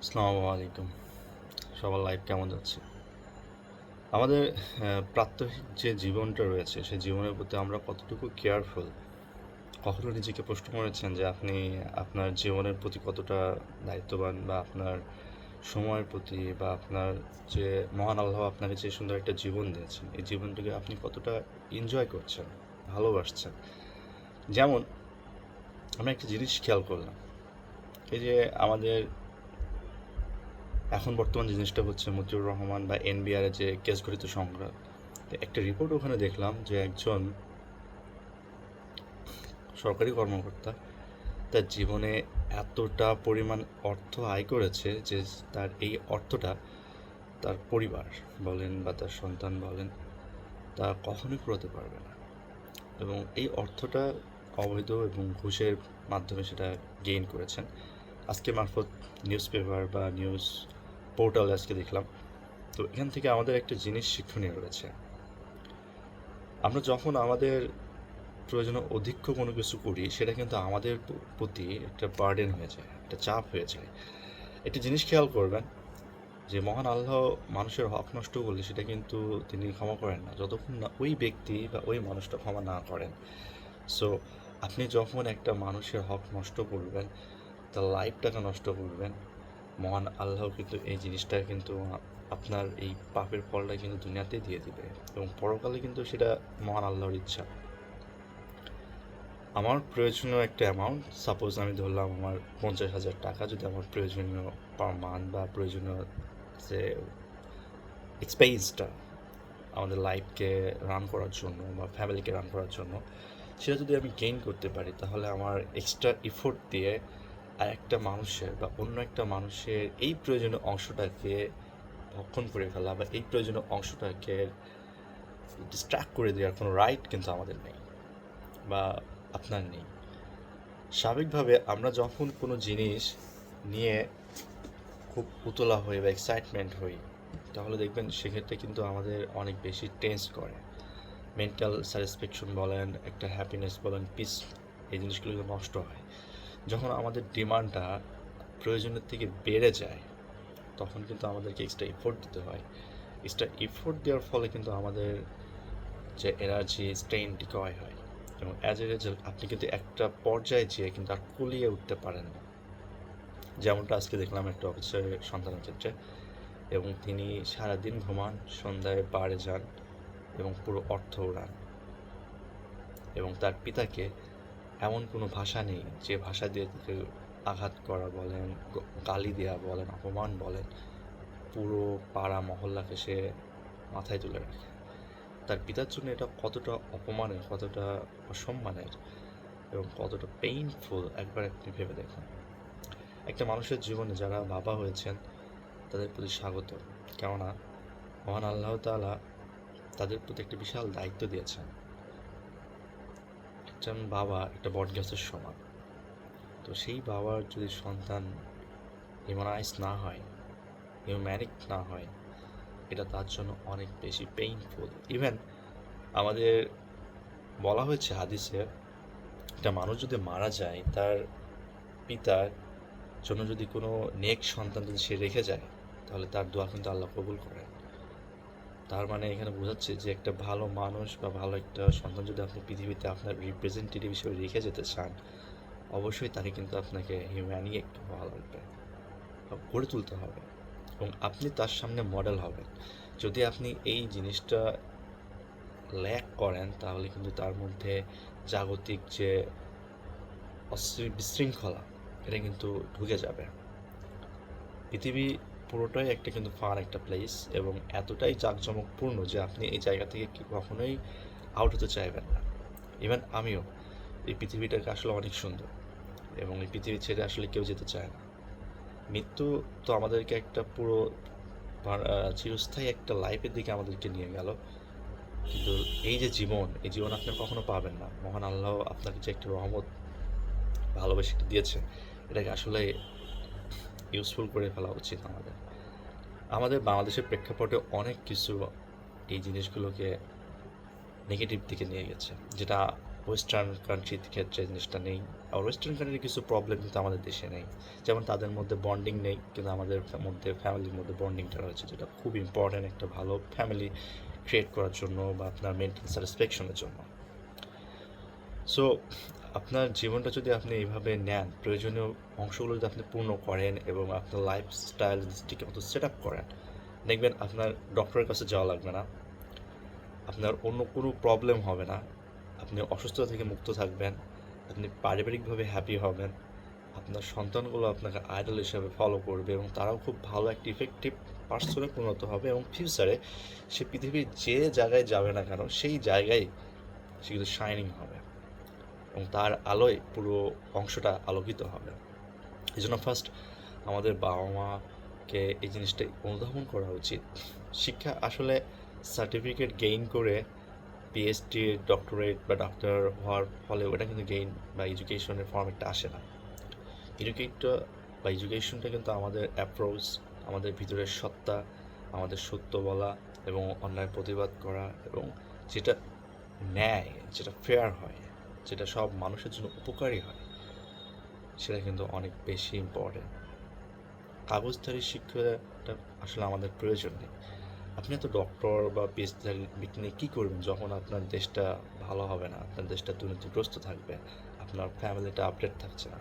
আসসালামু আলাইকুম। সবার লাইফ কেমন যাচ্ছে? আমাদের প্রাত্যহিক যে জীবনটা রয়েছে, সেই জীবনের প্রতি আমরা কতটুকু কেয়ারফুল? কখনো নিজেকে প্রশ্ন করেছেন যে আপনি আপনার জীবনের প্রতি কতটা দায়িত্ববান বা আপনার সময়ের প্রতি বা আপনার যে মহান আল্লাহ আপনাকে যে সুন্দর একটা জীবন দিয়েছেন, এই জীবনটাকে আপনি কতটা এনজয় করছেন, ভালোবাসছেন? যেমন আমি একটা জিনিস খেয়াল করলাম। এই যে আমাদের এখন বর্তমান জিনিসটা হচ্ছে মতিউর রহমান বা এনবিআর এর যে কেস গঠিত সংক্রান্ত একটা রিপোর্ট ওখানে দেখলাম যে একজন সরকারি কর্মকর্তা তার জীবনে এতটা পরিমাণ অর্থ আয় করেছে যে তার এই অর্থটা তার পরিবার বলেন বা তার সন্তান বলেন তা কখনোই কুড়াতে পারবে না, এবং এই অর্থটা অবৈধ এবং ঘুষের মাধ্যমে সেটা গেইন করেছেন। আজকে মারফত নিউজ পেপার বা নিউজ পোর্টালে আজকে দেখলাম। তো এখান থেকে আমাদের একটা জিনিস শিক্ষণীয় রয়েছে। আমরা যখন আমাদের প্রয়োজনে অধিক্য কোনো কিছু করি, সেটা কিন্তু আমাদের প্রতি একটা বার্ডেন হয়ে যায়, একটা চাপ হয়ে যায়। একটা জিনিস খেয়াল করবেন যে মহান আল্লাহ মানুষের হক নষ্ট করলে সেটা কিন্তু তিনি ক্ষমা করেন না যতক্ষণ না ওই ব্যক্তি বা ওই মানুষটা ক্ষমা না করেন। সো আপনি যখন একটা মানুষের হক নষ্ট করবেন, তার লাইফটাকে নষ্ট করবেন, মহান আল্লাহ কিন্তু এই জিনিসটা কিন্তু আপনার এই পাপের ফলটা কিন্তু দুনিয়াতেই দিয়ে দিবে, এবং পরকালে কিন্তু সেটা মহান আল্লাহর ইচ্ছা। আমার প্রয়োজনীয় একটা অ্যামাউন্ট, সাপোজ আমি ধরলাম আমার 50,000 টাকা যদি আমার প্রয়োজনীয় পার মান্থ বা প্রয়োজনীয় যে এক্সপেন্সটা আমাদের লাইফকে রান করার জন্য বা ফ্যামিলিকে রান করার জন্য, সেটা যদি আমি গেইন করতে পারি, তাহলে আমার এক্সট্রা এফোর্ট দিয়ে আর একটা মানুষের বা অন্য একটা মানুষের এই প্রয়োজনীয় অংশটাকে ভক্ষণ করে ফেলা বা এই প্রয়োজনীয় অংশটাকে ডিস্ট্র্যাক্ট করে দেওয়ার কোনো রাইট কিন্তু আমাদের নেই বা আপনার নেই। স্বাভাবিকভাবে আমরা যখন কোনো জিনিস নিয়ে খুব উতলা হই বা এক্সাইটমেন্ট হই, তাহলে দেখবেন সেক্ষেত্রে কিন্তু আমাদের অনেক বেশি টেন্স করে। মেন্টাল স্যাটিসফ্যাকশন বলেন, একটা হ্যাপিনেস বলেন, পিস, এই জিনিসগুলো কিন্তু নষ্ট হয়। যখন আমাদের ডিমান্ডটা প্রয়োজনের থেকে বেড়ে যায়, তখন কিন্তু আমাদেরকে এক্সট্রা এফোর্ট দিতে হয়। এক্সট্রা এফোর্ট দেওয়ার ফলে কিন্তু আমাদের যে এনার্জি স্ট্রেন ডিকয় হয়, এবং অ্যাজ এ রেজাল্ট আপনি কিন্তু একটা পর্যায়ে যেয়ে কিন্তু আর কুলিয়ে উঠতে পারেন না। যেমনটা আজকে দেখলাম একটা অফিসারের সন্তানের ক্ষেত্রে, এবং তিনি সারাদিন ঘুমান, সন্ধ্যায় বারে যান এবং পুরো অর্থ উড়ান, এবং তার পিতাকে এমন কোনো ভাষা নেই যে ভাষা দিয়ে তাকে আঘাত করা বলেন, গালি দেওয়া বলেন, অপমান বলেন, পুরো পাড়া মহল্লাকে সে মাথায় তুলে রাখে। তার পিতার জন্য এটা কতটা অপমানের, কতটা অসম্মানের এবং কতটা পেইনফুল একবার আপনি ভেবে দেখুন। একটা মানুষের জীবনে যারা বাবা হয়েছেন তাদের প্রতি স্বাগত, কেননা মহান আল্লাহ তাআলা তাদের প্রতি একটা বিশাল দায়িত্ব দিয়েছেন। একজন বাবা একটা বটগাছের সমান। তো সেই বাবার যদি সন্তান হিউম্যানাইজ না হয়, হিউম্যানিক না হয়, এটা তার জন্য অনেক বেশি পেইনফুল। ইভেন আমাদের বলা হয়েছে হাদিসে, একটা মানুষ যদি মারা যায়, তার পিতার জন্য যদি কোনো নেক সন্তান যদি সে রেখে যায়, তাহলে তার দোয়া কিন্তু আল্লাহ কবুল করেন। তার মানে এখানে বোঝাচ্ছে যে একটা ভালো মানুষ বা ভালো একটা সন্তান যদি আপনি পৃথিবীতে আপনার রিপ্রেজেন্টেটিভ হিসেবে রেখে যেতে চান, অবশ্যই তাকে কিন্তু আপনাকে হিউম্যানি একটু হওয়া লাগবে বা গড়ে তুলতে হবে, এবং আপনি তার সামনে মডেল হবেন। যদি আপনি এই জিনিসটা ল্যাক করেন, তাহলে কিন্তু তার মধ্যে জাগতিক যে বিশৃঙ্খলা, এটা কিন্তু ঢুকে যাবে। পৃথিবী পুরোটাই একটা কিন্তু ফান একটা প্লেস, এবং এতটাই জাঁকজমকপূর্ণ যে আপনি এই জায়গা থেকে কি কখনোই আউট হতে চাইবেন না। ইভেন আমিও এই পৃথিবীটাকে আসলে অনেক সুন্দর, এবং এই পৃথিবী ছেড়ে আসলে কেউ যেতে চায় না। মৃত্যু তো আমাদেরকে একটা পুরো চিরস্থায়ী একটা লাইফের দিকে আমাদেরকে নিয়ে গেল, কিন্তু এই যে জীবন, এই জীবন আপনি কখনো পাবেন না। মহান আল্লাহ আপনাকে যে একটা রহমত, ভালোবেসে দিয়েছে, এটাকে আসলে ইউজফুল করে ফেলা উচিত আমাদের। আমাদের বাংলাদেশের প্রেক্ষাপটে অনেক কিছু এই জিনিসগুলোকে নেগেটিভ দিকে নিয়ে গেছে, যেটা ওয়েস্টার্ন কান্ট্রির ক্ষেত্রে জিনিসটা নেই। আর ওয়েস্টার্ন কান্ট্রির কিছু প্রবলেম কিন্তু আমাদের দেশে নেই। যেমন তাদের মধ্যে বন্ডিং নেই, কিন্তু আমাদের মধ্যে ফ্যামিলির মধ্যে বন্ডিংটা রয়েছে, যেটা খুব ইম্পর্ট্যান্ট একটা ভালো ফ্যামিলি ক্রিয়েট করার জন্য বা আপনার মেন্টাল স্যাটিসফ্যাকশনের জন্য। সো আপনার জীবনটা যদি আপনি এইভাবে নেন, প্রয়োজনীয় অংশগুলো যদি আপনি পূর্ণ করেন এবং আপনার লাইফস্টাইল ঠিক মতো সেট আপ করেন, দেখবেন আপনার ডক্টরের কাছে যাওয়া লাগবে না, আপনার অন্য কোনো প্রবলেম হবে না, আপনি অসুস্থতা থেকে মুক্ত থাকবেন, আপনি পারিবারিকভাবে হ্যাপি হবেন, আপনার সন্তানগুলো আপনাকে আইডল হিসাবে ফলো করবে এবং তারাও খুব ভালো একটা ইফেক্টিভ পার্সনে পরিণত হবে এবং ফিউচারে সে পৃথিবীর যে জায়গায় যাবে না কেন সেই জায়গায় সে কিন্তু শাইনিং হবে এবং তার আলোয় পুরো অংশটা আলোকিত হবে। এই জন্য ফার্স্ট আমাদের বাবা মাকে এই জিনিসটা অনুধাবন করা উচিত। শিক্ষা আসলে সার্টিফিকেট গেইন করে পিএইচডি ডক্টরেট বা ডাক্তার হওয়ার ফলে ওটা কিন্তু গেইন বা এডুকেশনের ফর্মেটটা আসে না। এডুকেটটা বা এডুকেশনটা কিন্তু আমাদের অ্যাপ্রোচ, আমাদের ভিতরের সত্তা, আমাদের সত্য বলা এবং অন্যায় প্রতিবাদ করা এবং যেটা ন্যায়, যেটা ফেয়ার হয়, যেটা সব মানুষের জন্য উপকারী হয়, সেটা কিন্তু অনেক বেশি ইম্পর্টেন্ট। কাগজধারী শিক্ষাটা আসলে আমাদের প্রয়োজন নেই। আপনি এত ডক্টর বা পিএইচডি নিয়ে কী করবেন যখন আপনার দেশটা ভালো হবে না, আপনার দেশটা দুর্নীতিগ্রস্ত থাকবে, আপনার ফ্যামিলিটা আপডেট থাকছে না,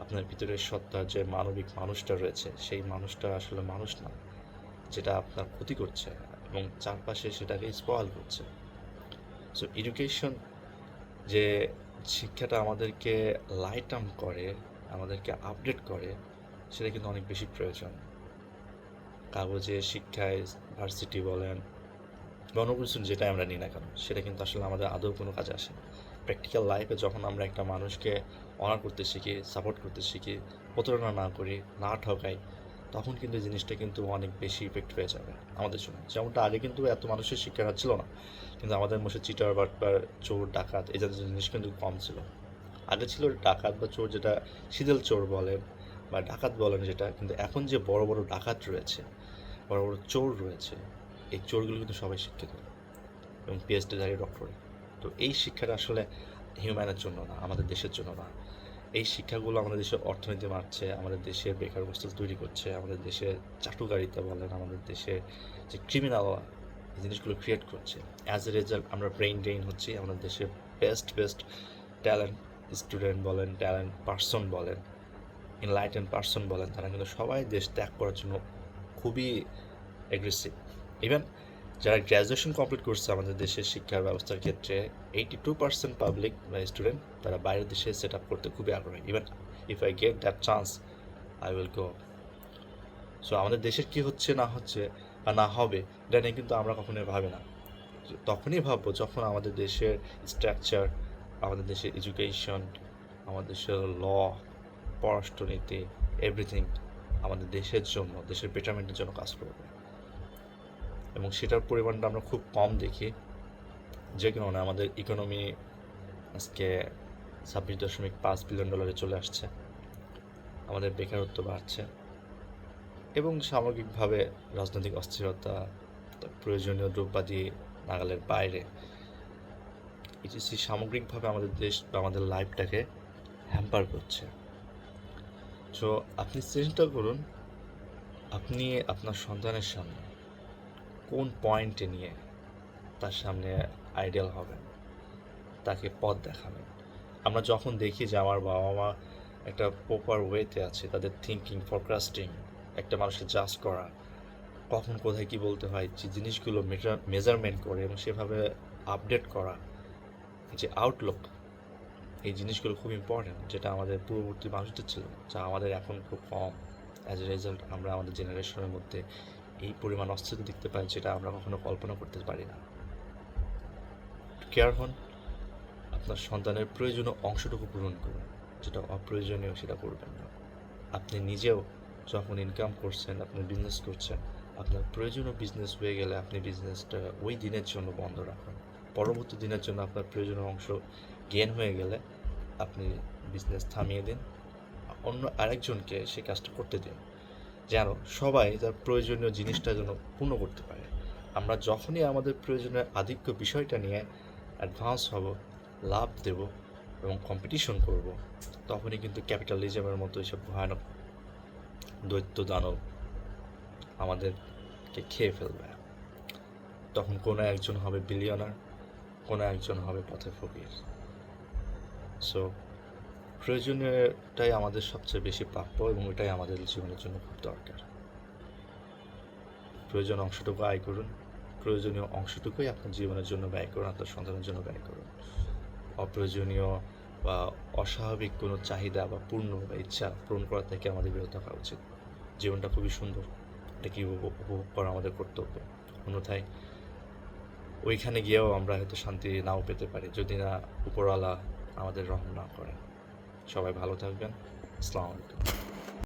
আপনার ভিতরের সত্তার যে মানবিক মানুষটা রয়েছে সেই মানুষটা আসলে মানুষ না, যেটা আপনার ক্ষতি করছে এবং চারপাশে সেটাকে স্পয়েল করছে। সো এডুকেশন যে শিক্ষাটা আমাদেরকে লাইট আপ করে, আমাদেরকে আপডেট করে, সেটা কিন্তু অনেক বেশি প্রয়োজন। কাগজে শিক্ষায় ভার্সিটি বলেন বা অন্য কিছু যেটাই আমরা নিই না কেন, সেটা কিন্তু আসলে আমাদের আদৌ কোনো কাজে আসে না। প্র্যাকটিক্যাল লাইফে যখন আমরা একটা মানুষকে অনার করতে শিখি, সাপোর্ট করতে শিখি, প্রতারণা না করি, না ঠকাই, তখন কিন্তু এই জিনিসটা কিন্তু অনেক বেশি ইফেক্ট হয়ে যাবে আমাদের জন্য। যেমনটা আগে কিন্তু এত মানুষের শিক্ষা ছিল না, কিন্তু আমাদের মধ্যে চিটার বাটপার চোর ডাকাত এই জাতীয় জিনিস কিন্তু কম ছিল। আগে ছিল ডাকাত বা চোর, যেটা শীতল চোর বলেন বা ডাকাত বলেন যেটা, কিন্তু এখন যে বড় বড় ডাকাত রয়েছে, বড় বড় চোর রয়েছে, এই চোরগুলো কিন্তু সবাই শিক্ষিত এবং পিএইচডিধারী ডক্টর। তো এই শিক্ষাটা আসলে হিউম্যানের জন্য না, আমাদের দেশের জন্য না। এই শিক্ষাগুলো আমাদের দেশের অর্থনীতি মারছে, আমাদের দেশের বেকার অবস্থা তৈরি করছে, আমাদের দেশের চাটুকারিতা বলেন, আমাদের দেশে যে ক্রিমিনাল এই জিনিসগুলো ক্রিয়েট করছে। অ্যাজ এ রেজাল্ট আমরা ব্রেইন ড্রেইন হচ্ছি। আমাদের দেশে বেস্ট ট্যালেন্ট স্টুডেন্ট বলেন, ট্যালেন্ট পার্সন বলেন, এনলাইটেন পার্সন বলেন, তারা কিন্তু সবাই দেশ ত্যাগ করার জন্য খুবই অ্যাগ্রেসিভ। ইভেন যারা গ্র্যাজুয়েশন কমপ্লিট করছে আমাদের দেশের শিক্ষা ব্যবস্থার ক্ষেত্রে 82% পাবলিক বা স্টুডেন্ট তারা বাইরের দেশে সেট আপ করতে খুবই আগ্রহী। Even if I get that chance I will go. So আমাদের দেশের কী হচ্ছে না হচ্ছে বা না হবে এটা নিয়ে কিন্তু আমরা কখনোই ভাবি না। তখনই ভাববো যখন আমাদের দেশের স্ট্রাকচার, আমাদের দেশের এডুকেশন, আমাদের দেশের ল, পররাষ্ট্রনীতি, এভরিথিং আমাদের দেশের জন্য, দেশের বেটারমেন্টের জন্য কাজ করবে এবং সেটার পরিমাণটা আমরা খুব কম দেখি, যে কারণে আমাদের ইকোনমি আজকে $26.5 বিলিয়ন চলে আসছে, আমাদের বেকারত্ব বাড়ছে এবং সামগ্রিকভাবে রাজনৈতিক অস্থিরতা, প্রয়োজনীয় দ্রব্যাদি নাগালের বাইরে, এটি সামগ্রিকভাবে আমাদের দেশ বা আমাদের লাইফটাকে হ্যাম্পার করছে। সো আপনি চিন্তা করুন, আপনি আপনার সন্তানের সামনে কোন পয়েন্টে নিয়ে তার সামনে আইডিয়াল হবেন, তাকে পথ দেখাবেন। আমরা যখন দেখি যে আমার বাবা মা একটা প্রপার ওয়েতে আছে, তাদের থিঙ্কিং, ফরকাস্টিং, একটা মানুষকে জাজ করা, কখন কোথায় কী বলতে হয়, যে জিনিসগুলো মেজারমেন্ট করে এবং সেভাবে আপডেট করা, যে আউটলুক, এই জিনিসগুলো খুব ইম্পর্ট্যান্ট, যেটা আমাদের পূর্ববর্তী মানুষদের ছিল, যা আমাদের এখন খুব কম। অ্যাজ এ রেজাল্ট আমরা আমাদের জেনারেশনের মধ্যে এই পরিমাণ অস্থিরতা দেখতে পাই, যেটা আমরা কখনো কল্পনা করতে পারি না। কেয়ার হন, আপনার সন্তানের প্রয়োজনীয় অংশটুকু পূরণ করুন, যেটা অপ্রয়োজনীয় সেটা করবেন না। আপনি নিজেও যখন ইনকাম করছেন, আপনি বিজনেস করছেন, আপনার প্রয়োজনীয় বিজনেস হয়ে গেলে আপনি বিজনেসটা ওই দিনের জন্য বন্ধ রাখুন। পরবর্তী দিনের জন্য আপনার প্রয়োজনীয় অংশ গেইন হয়ে গেলে আপনি বিজনেস থামিয়ে দিন, অন্য আরেকজনকে সেই কাজটা করতে দিন, যেন সবাই তার প্রয়োজনীয় জিনিসটা যেন পূর্ণ করতে পারে। আমরা যখনই আমাদের প্রয়োজনীয় আধিক্য বিষয়টা নিয়ে অ্যাডভান্স হব, লাভ দেব এবং কম্পিটিশন করব, তখনই কিন্তু ক্যাপিটালিজমের মতো এসব ভয়ানক দৈত্য দানব আমাদেরকে খেয়ে ফেলবে। তখন কোনো একজন হবে বিলিয়নার, কোনো একজন হবে পথে ফকির। সো প্রয়োজনীয়টাই আমাদের সবচেয়ে বেশি প্রাপ্য এবং এটাই আমাদের জীবনের জন্য খুব দরকার। প্রয়োজনীয় অংশটুকু আয় করুন, প্রয়োজনীয় অংশটুকুই আপনার জীবনের জন্য ব্যয় করুন, আপনার সন্তানের জন্য ব্যয় করুন। অপ্রয়োজনীয় বা অস্বাভাবিক কোনো চাহিদা বা পূর্ণ বা ইচ্ছা পূরণ করা থেকে আমাদের বিরত থাকা উচিত। জীবনটা খুবই সুন্দর, এটাকে উপভোগ করা আমাদের কর্তব্য। অন্যথায় ওইখানে গিয়েও আমরা হয়তো শান্তি নাও পেতে পারি, যদি না উপরওয়ালা আমাদের রহম না করেন। সবাই ভালো থাকবেন। আসসালামু আলাইকুম।